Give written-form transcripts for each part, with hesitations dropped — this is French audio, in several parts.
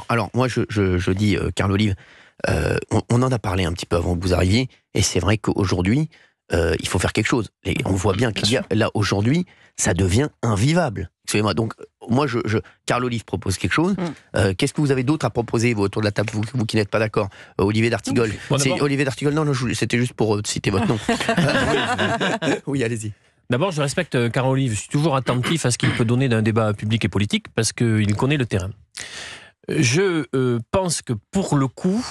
Alors moi, je dis, Carl Olive, on en a parlé un petit peu avant que vous arriviez, et c'est vrai qu'aujourd'hui, il faut faire quelque chose. Et on voit bien qu'il y a, là, aujourd'hui, ça devient invivable. Excusez-moi, donc, moi, Carl Olive propose quelque chose. Qu'est-ce que vous avez d'autre à proposer, vous, autour de la table, vous qui n'êtes pas d'accord? Olivier d'Artigol. C'est Olivier d'Artigol, non, c'était juste pour citer votre nom. Oui, allez-y. D'abord, je respecte Carl Olive. Je suis toujours attentif à ce qu'il peut donner d'un débat public et politique, parce qu'il connaît le terrain. Je pense que, pour le coup,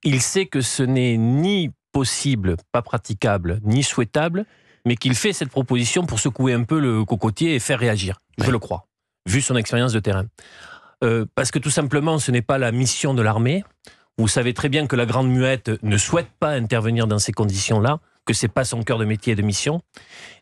il sait que ce n'est ni possible, pas praticable, ni souhaitable, mais qu'il fait cette proposition pour secouer un peu le cocotier et faire réagir. Je le crois, vu son expérience de terrain. Parce que tout simplement, ce n'est pas la mission de l'armée. Vous savez très bien que la Grande Muette ne souhaite pas intervenir dans ces conditions-là, que ce n'est pas son cœur de métier et de mission.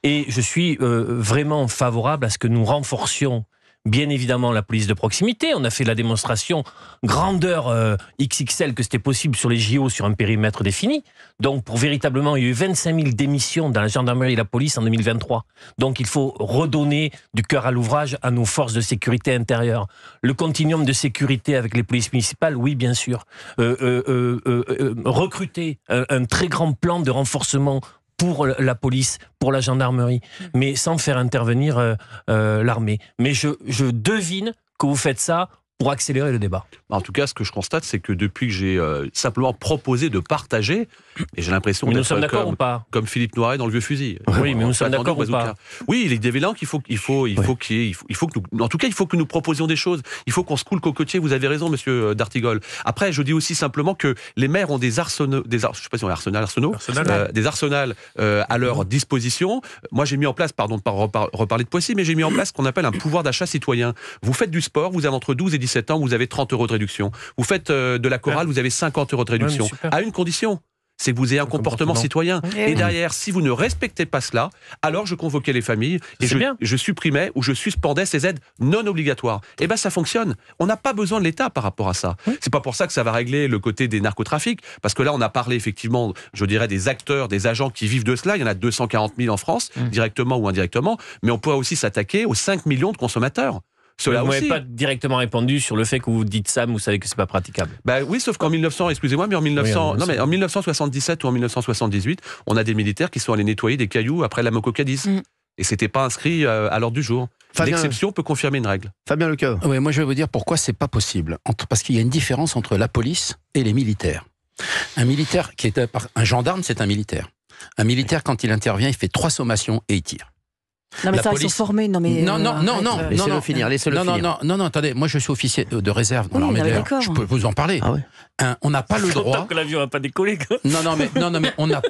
Et je suis vraiment favorable à ce que nous renforcions bien évidemment la police de proximité. On a fait la démonstration grandeur XXL que c'était possible sur les JO sur un périmètre défini. Donc pour véritablement, il y a eu 25 000 démissions dans la gendarmerie et la police en 2023. Donc il faut redonner du cœur à l'ouvrage à nos forces de sécurité intérieure. Le continuum de sécurité avec les polices municipales, oui bien sûr. Recruter un très grand plan de renforcement pour la police, pour la gendarmerie, mais sans faire intervenir l'armée. Mais je devine que vous faites ça pour accélérer le débat. En tout cas, ce que je constate, c'est que depuis que j'ai simplement proposé de partager, et j'ai l'impression d'être comme Philippe Noiret dans Le Vieux Fusil. Oui, mais nous sommes d'accord ou pas? Oui, il est évident qu'il faut que nous proposions des choses. Il faut qu'on secoue le cocotier. Vous avez raison, monsieur d'Artigol. Après, je dis aussi simplement que les maires ont des arsenaux, je sais pas si on a arsenaux, des arsenals à leur disposition. Moi, j'ai mis en place, pardon de ne pas reparler de Poissy, mais j'ai mis en place ce qu'on appelle un pouvoir d'achat citoyen. Vous faites du sport, vous avez entre 12 et 17 ans, vous avez 30 € de réduction. Vous faites de la chorale, vous avez 50 € de réduction. À une condition, c'est que vous ayez un comportement citoyen. Et derrière, si vous ne respectez pas cela, alors je convoquais les familles et je supprimais ou je suspendais ces aides non obligatoires. Et bien ça fonctionne. On n'a pas besoin de l'État par rapport à ça. C'est pas pour ça que ça va régler le côté des narcotrafics, parce que là on a parlé effectivement, je dirais, des acteurs, des agents qui vivent de cela. Il y en a 240 000 en France, directement ou indirectement, mais on pourrait aussi s'attaquer aux 5 millions de consommateurs. Vous n'avez pas directement répondu sur le fait que vous dites ça, mais vous savez que c'est pas praticable. Bah oui, sauf qu'en en 1977 ou en 1978, on a des militaires qui sont allés nettoyer des cailloux après la Moko Cadiz. Et c'était pas inscrit à l'ordre du jour. L'exception peut confirmer une règle. Fabien Lecoeur. Oui, moi je vais vous dire pourquoi c'est pas possible. Parce qu'il y a une différence entre la police et les militaires. Un militaire qui est un gendarme, c'est un militaire. Un militaire, quand il intervient, il fait 3 sommations et il tire. Non mais ça, ils sont formés. Non, laissez-le finir. Non, attendez, moi je suis officier de réserve dans l'armée de l'air. Je peux vous en parler. Ah ouais. On n'a pas le droit. Tant que l'avion n'a pas décollé. Non, mais on n'a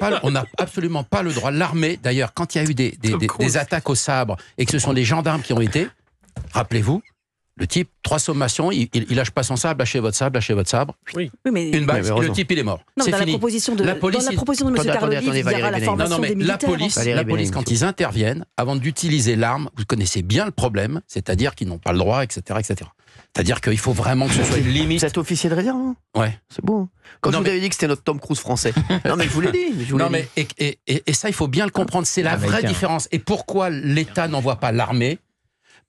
absolument pas le droit. L'armée, d'ailleurs, quand il y a eu des attaques au sabre et que ce sont les gendarmes qui ont été, rappelez-vous, le type, 3 sommations, il lâche pas son sabre, lâchez votre sabre. Oui, mais une balle, le type il est mort. Non, c'est dans fini. La proposition de M. Carl Olive, il y aura la formation des militaires. La police, quand ils interviennent, avant d'utiliser l'arme, vous connaissez bien le problème, c'est-à-dire qu'ils n'ont pas le droit, etc., etc. C'est-à-dire qu'il faut vraiment que ce soit une limite. Vous êtes officier de réserve, hein? Ouais. C'est beau. Quand je vous avais dit que c'était notre Tom Cruise français. Non, mais je vous l'ai dit. Et ça, il faut bien le comprendre. C'est la vraie différence. Et pourquoi l'État n'envoie pas l'armée?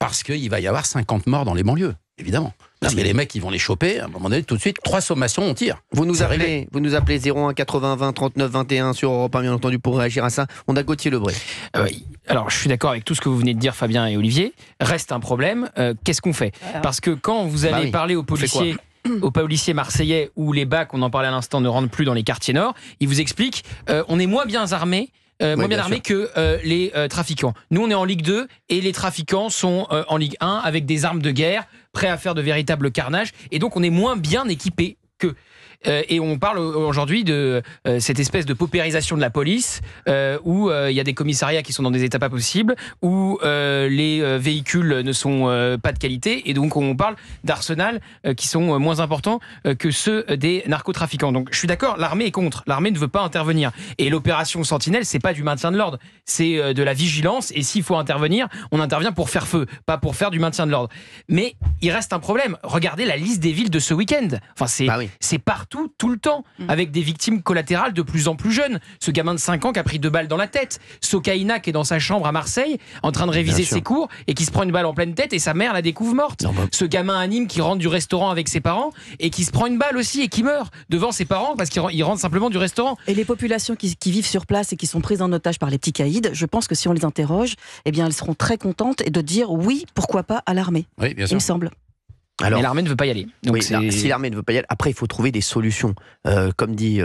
Parce qu'il va y avoir 50 morts dans les banlieues, évidemment. Parce que les mecs, ils vont les choper, à un moment donné, tout de suite, 3 sommations, on tire. Vous nous appelez 01 80 20 39 21 sur Europe 1, bien entendu, pour réagir à ça. On a Gauthier Lebray. Alors, je suis d'accord avec tout ce que vous venez de dire, Fabien et Olivier. Reste un problème. Qu'est-ce qu'on fait? Parce que quand vous allez parler aux policiers marseillais où les bacs, on en parlait à l'instant, ne rentrent plus dans les quartiers nord, ils vous expliquent on est moins bien armés. Moins bien armés que les trafiquants. Nous, on est en Ligue 2 et les trafiquants sont en Ligue 1 avec des armes de guerre, prêts à faire de véritables carnages. Et donc, on est moins bien équipés qu'eux. Et on parle aujourd'hui de cette espèce de paupérisation de la police où il y a des commissariats qui sont dans des états pas possibles, où les véhicules ne sont pas de qualité, et donc on parle d'arsenal qui sont moins importants que ceux des narcotrafiquants. Donc je suis d'accord, l'armée est contre, l'armée ne veut pas intervenir. Et l'opération Sentinelle, c'est pas du maintien de l'ordre, c'est de la vigilance, et s'il faut intervenir, on intervient pour faire feu, pas pour faire du maintien de l'ordre. Mais il reste un problème, regardez la liste des villes de ce week-end. Enfin, c'est partout partout, tout le temps, avec des victimes collatérales de plus en plus jeunes. Ce gamin de 5 ans qui a pris 2 balles dans la tête. Sokaina qui est dans sa chambre à Marseille, en train de réviser ses cours, et qui se prend une balle en pleine tête et sa mère la découvre morte. Ce gamin à Nîmes qui rentre du restaurant avec ses parents et qui se prend une balle aussi et qui meurt devant ses parents parce qu'il rentre simplement du restaurant. Et les populations qui vivent sur place et qui sont prises en otage par les petits caïds, je pense que si on les interroge, eh bien, elles seront très contentes de dire oui, pourquoi pas à l'armée. Oui, bien sûr. Il me semble. Alors, mais l'armée ne veut pas y aller. Donc si l'armée ne veut pas y aller, après il faut trouver des solutions. Comme dit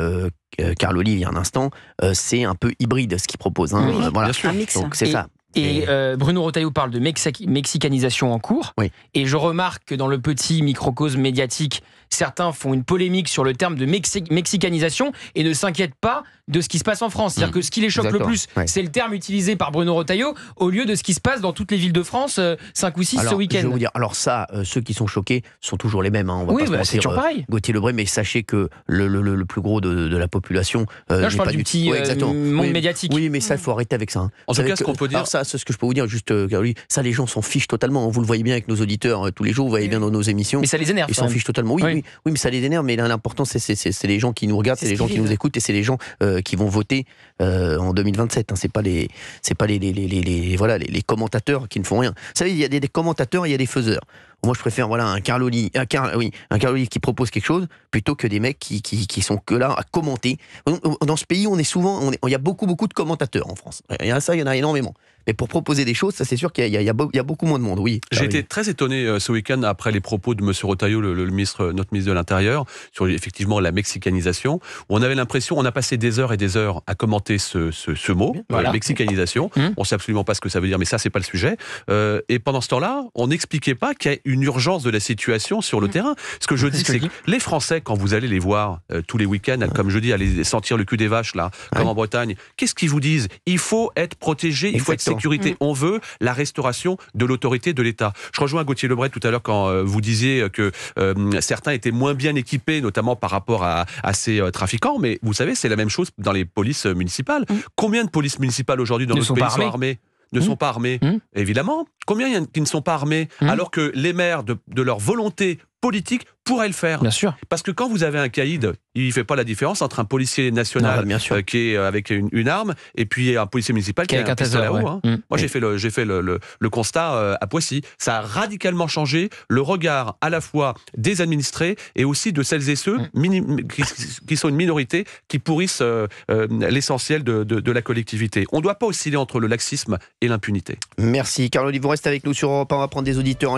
Carl Olive il y a un instant, c'est un peu hybride ce qu'il propose. Hein. Oui, voilà. bien sûr. Un mix. Donc c'est ça. Et Bruno Retailleau parle de mexicanisation en cours. Oui. Et je remarque que dans le petit microcosme médiatique, certains font une polémique sur le terme de mexicanisation et ne s'inquiètent pas de ce qui se passe en France. C'est-à-dire que ce qui les choque le plus, c'est le terme utilisé par Bruno Retailleau au lieu de ce qui se passe dans toutes les villes de France 5 ou 6 ce week-end. Je vais vous dire, alors ça, ceux qui sont choqués sont toujours les mêmes. Hein, on va oui, pas se mentir, c'est toujours pareil. Gauthier Lebray, mais sachez que le plus gros de la population. Là, je parle du petit monde médiatique. Oui, mais ça, il faut arrêter avec ça. Hein. En tout cas, ce qu'on peut dire. Ça, c'est ce que je peux vous dire, juste, ça, les gens s'en fichent totalement. Vous le voyez bien avec nos auditeurs tous les jours, vous voyez bien dans nos émissions. Mais ça les énerve. Ils s'en fichent totalement. Oui, mais ça les énerve. Mais l'important, c'est les gens qui nous regardent, c'est les gens qui nous écoutent et c'est les gens qui vont voter en 2027. Hein. C'est pas les commentateurs qui ne font rien. Vous savez, il y a des commentateurs et il y a des faiseurs. Moi, je préfère un Carl Olive qui propose quelque chose plutôt que des mecs qui sont que là à commenter. Dans ce pays, il y a beaucoup de commentateurs en France. Il y en a énormément. Mais pour proposer des choses, ça c'est sûr qu'il y a beaucoup moins de monde. Oui. J'ai été très étonné ce week-end après les propos de M. Retailleau, notre ministre de l'Intérieur, sur effectivement la mexicanisation, où on avait l'impression, on a passé des heures et des heures à commenter ce mot, la mexicanisation. On ne sait absolument pas ce que ça veut dire, mais ça c'est pas le sujet. Et pendant ce temps-là, on n'expliquait pas qu'il y a une urgence de la situation sur le terrain. Ce que je dis, c'est que les Français, quand vous allez les voir tous les week-ends, comme je dis, aller sentir le cul des vaches là, comme en Bretagne, qu'est-ce qu'ils vous disent? Il faut être protégé, il faut être sécurisé. On veut la restauration de l'autorité de l'État. Je rejoins Gauthier Lebray tout à l'heure quand vous disiez que certains étaient moins bien équipés, notamment par rapport à ces trafiquants, mais vous savez, c'est la même chose dans les polices municipales. Combien de polices municipales aujourd'hui dans notre pays sont armées? Ne sont pas armés, évidemment. Combien il y en a qui ne sont pas armés, alors que les maires, de leur volonté politique, pourraient le faire. Bien sûr. Parce que quand vous avez un caïd, il ne fait pas la différence entre un policier national qui est avec une arme et puis un policier municipal qui a un pistolet à eau. Hein. Moi, j'ai fait le constat à Poissy. Ça a radicalement changé le regard à la fois des administrés et aussi de celles et ceux qui sont une minorité, qui pourrissent l'essentiel de la collectivité. On ne doit pas osciller entre le laxisme et l'impunité. Merci. Carl Olive, vous restez avec nous sur Europe 1. On va prendre des auditeurs en ligne.